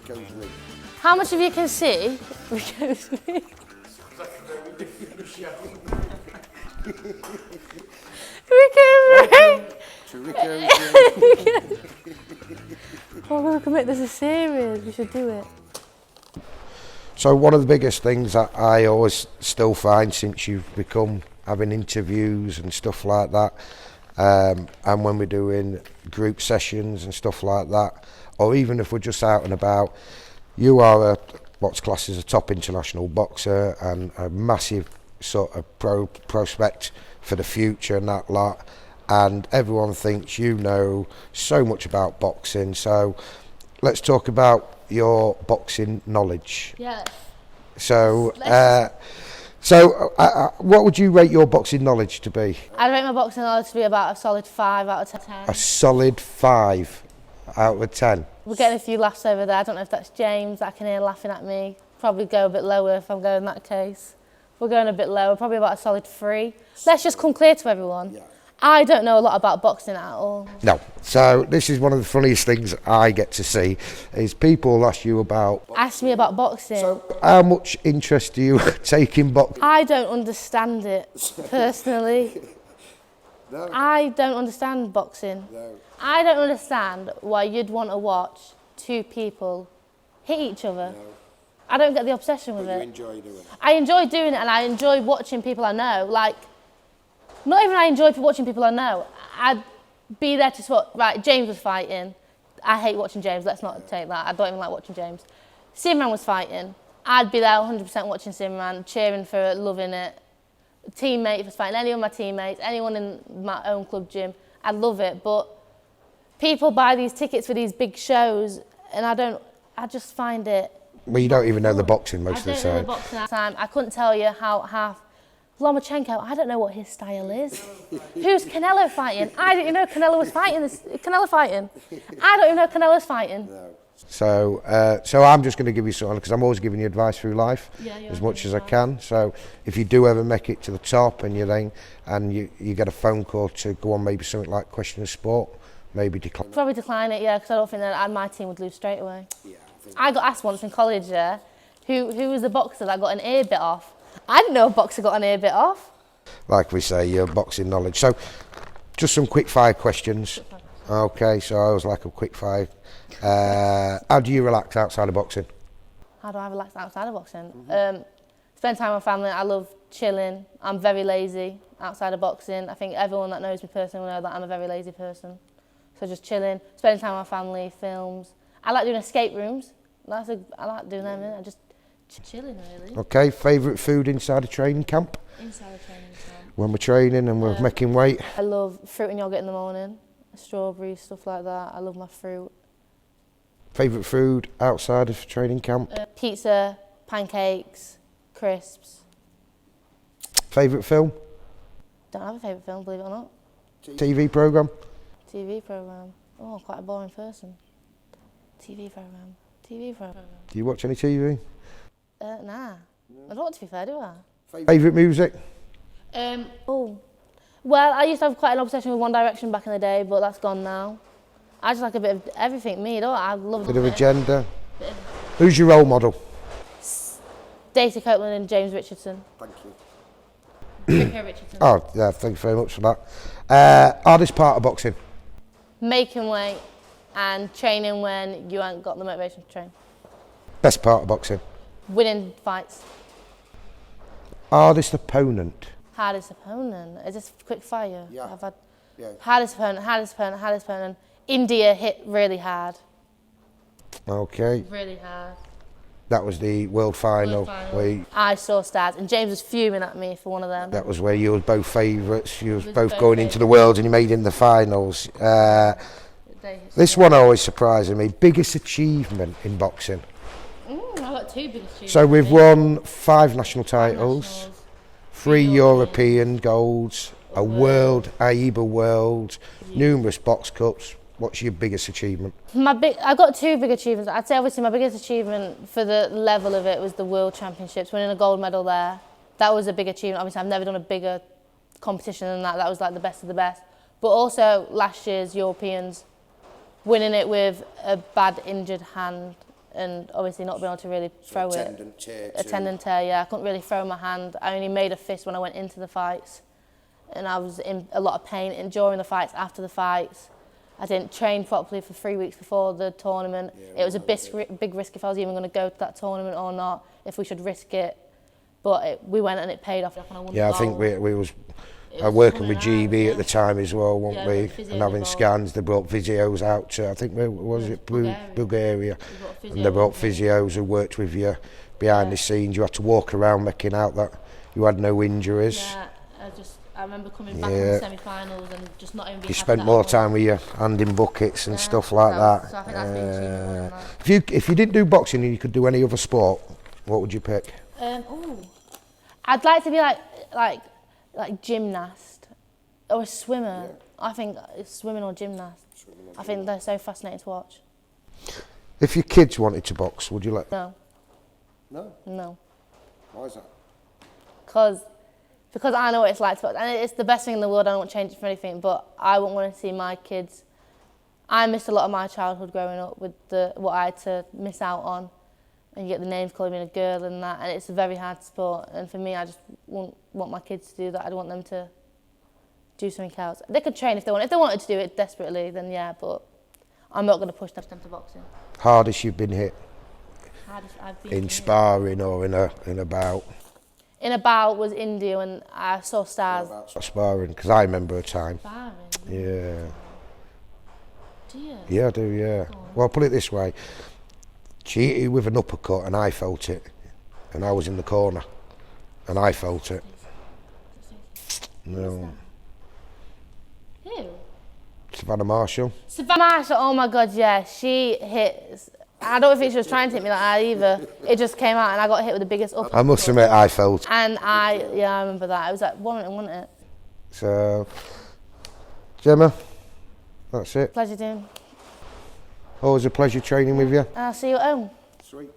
Ricko's ring. How much of you can see Ricko's ring? Ricko's ring! To Ricko's ring. Oh, we're going to make this a series. We should do it. So one of the biggest things that I always still find since you've become having interviews and stuff like that, and when we're doing group sessions and stuff like that, or even if we're just out and about, you are what's classed as a top international boxer and a massive sort of prospect for the future and that lot, and everyone thinks you know so much about boxing. So let's talk about your boxing knowledge. Yeah. So what would you rate your boxing knowledge to be? I'd rate my boxing knowledge to be about a solid 5 out of 10. A solid 5 out of 10. We're getting a few laughs over there. I don't know if that's James that I can hear laughing at me. Probably go a bit lower if I'm going in that case. We're going a bit lower, probably about a solid 3. Let's just come clear to everyone. Yeah. I don't know a lot about boxing at all. No. So this is one of the funniest things I get to see is people ask you about... Ask me about boxing. So how much interest do you take in boxing? I don't understand it, personally. No. I don't understand boxing. No. I don't understand why you'd want to watch two people hit each other. No. I don't get the obsession with it. You enjoy doing it. I enjoy doing it and I enjoy watching people I know. Like, not even I enjoy watching people I know. I'd be there to support. Right, James was fighting. I hate watching James, let's not take that. I don't even like watching James. Simran was fighting. I'd be there 100% watching Simran, cheering for it, loving it. Teammate was fighting, any of my teammates, anyone in my own club gym, I'd love it. But people buy these tickets for these big shows and I just find it... Well, you don't even know the boxing most of the I don't know the time. boxing at the time. I couldn't tell you how half... Lomachenko, I don't know what his style is. Who's Canelo fighting? I didn't even know Canelo was fighting. Canelo fighting? I don't even know Canelo's fighting. No. So I'm just going to give you something because I'm always giving you advice through life as much as I can. So if you do ever make it to the top and you get a phone call to go on maybe something like Question of Sport, maybe decline. Probably decline it, yeah, because I don't think that my team would lose straight away. Yeah, I got asked once in college, yeah, who was the boxer that got an ear bit off. I didn't know a boxer got an ear bit off. Like we say, your boxing knowledge. So just some quick fire questions. Okay, so I always like a quick fire. How do you relax outside of boxing? How do I relax outside of boxing? Spend time with my family. I love chilling. I'm very lazy outside of boxing. I think everyone that knows me personally will know that I'm a very lazy person. So just chilling, spending time with my family, films. I like doing escape rooms. I like doing them. I just chilling really. Okay, favourite food inside a training camp? Inside a training camp. When we're training and we're making weight? I love fruit and yoghurt in the morning, strawberries, stuff like that. I love my fruit. Favourite food outside of training camp? Pizza, pancakes, crisps. Favourite film? Don't have a favourite film, believe it or not. TV programme? TV programme. Oh, I'm quite a boring person. TV programme. TV programme. Do you watch any TV? Nah. I don't want to be fair, do I? Favourite music? Oh. Well, I used to have quite an obsession with One Direction back in the day, but that's gone now. I just like a bit of everything, me, don't I? I love Bit of agenda. Who's your role model? Daisy Copeland and James Richardson. Thank you. Ricko Richardson. Oh, yeah, thank you very much for that. Hardest part of boxing? Making weight and training when you ain't got the motivation to train. Best part of boxing? Winning fights. Hardest opponent? Hardest opponent. Is this quick fire? Yeah. I've had Yeah. hardest opponent. India hit really hard. Okay. Really hard. That was the world final. I saw stars, and James was fuming at me for one of them. That was where you were both favourites. You were both going into the world and you made in the finals. This one always surprises me. Biggest achievement in boxing? I've got two big achievements. So we've won 5 national titles, 3 European golds, a world, AIBA world, numerous box cups. What's your biggest achievement? I've got 2 big achievements. I'd say obviously my biggest achievement for the level of it was the World Championships, winning a gold medal there. That was a big achievement. Obviously I've never done a bigger competition than that. That was like the best of the best. But also last year's Europeans, winning it with a bad injured hand and obviously not being able to really throw it. A Tendon tear, yeah. I couldn't really throw my hand. I only made a fist when I went into the fights, and I was in a lot of pain during the fights, after the fights. I didn't train properly for 3 weeks before the tournament. It was a big risk if I was even going to go to that tournament or not, if we should risk it. But we went and it paid off. Yeah, I think we was working with GB at the time as well, weren't we? And having scans, they brought physios out to, I think, where was it? Bulgaria. And they brought physios who worked with you behind the scenes. You had to walk around making out that you had no injuries. Yeah, I remember coming back in the semi-finals and just not even being. You spent more time with your hand in buckets and stuff like that. So I think that's been achievement. If you didn't do boxing and you could do any other sport, what would you pick? I'd like to be like gymnast or a swimmer. I think it's swimming or gymnast. I think they're so fascinating to watch. If your kids wanted to box, would you let them? No? No. Why is that? Because I know what it's like to box, and it's the best thing in the world. I don't want to change it for anything, but I wouldn't want to see my kids. I missed a lot of my childhood growing up with what I had to miss out on, and you get the names calling me a girl and that, and it's a very hard sport. And for me, I just wouldn't want my kids to do that. I'd want them to do something else. They could train if they want. If they wanted to do it desperately, then yeah, but I'm not going to push them to boxing. Hardest you've been hit? Hardest I've been in hit. Sparring or in a bout? In a bout was India when I saw stars. Sparring, because I remember a time. Sparring? Yeah. Do you? Yeah, I do, yeah. Well, put it this way. She hit you with an uppercut and I felt it. And I was in the corner. And I felt it. No. Who? Savannah Marshall. Savannah Marshall, oh my God, yeah. She hit... I don't think she was trying to hit me like that either. It just came out and I got hit with the biggest uppercut. I must admit, I felt it. And I remember that. It was like Warrington, wasn't it? So, Gemma, that's it. Pleasure doing. Always a pleasure training with you. I'll see you at home. Sweet.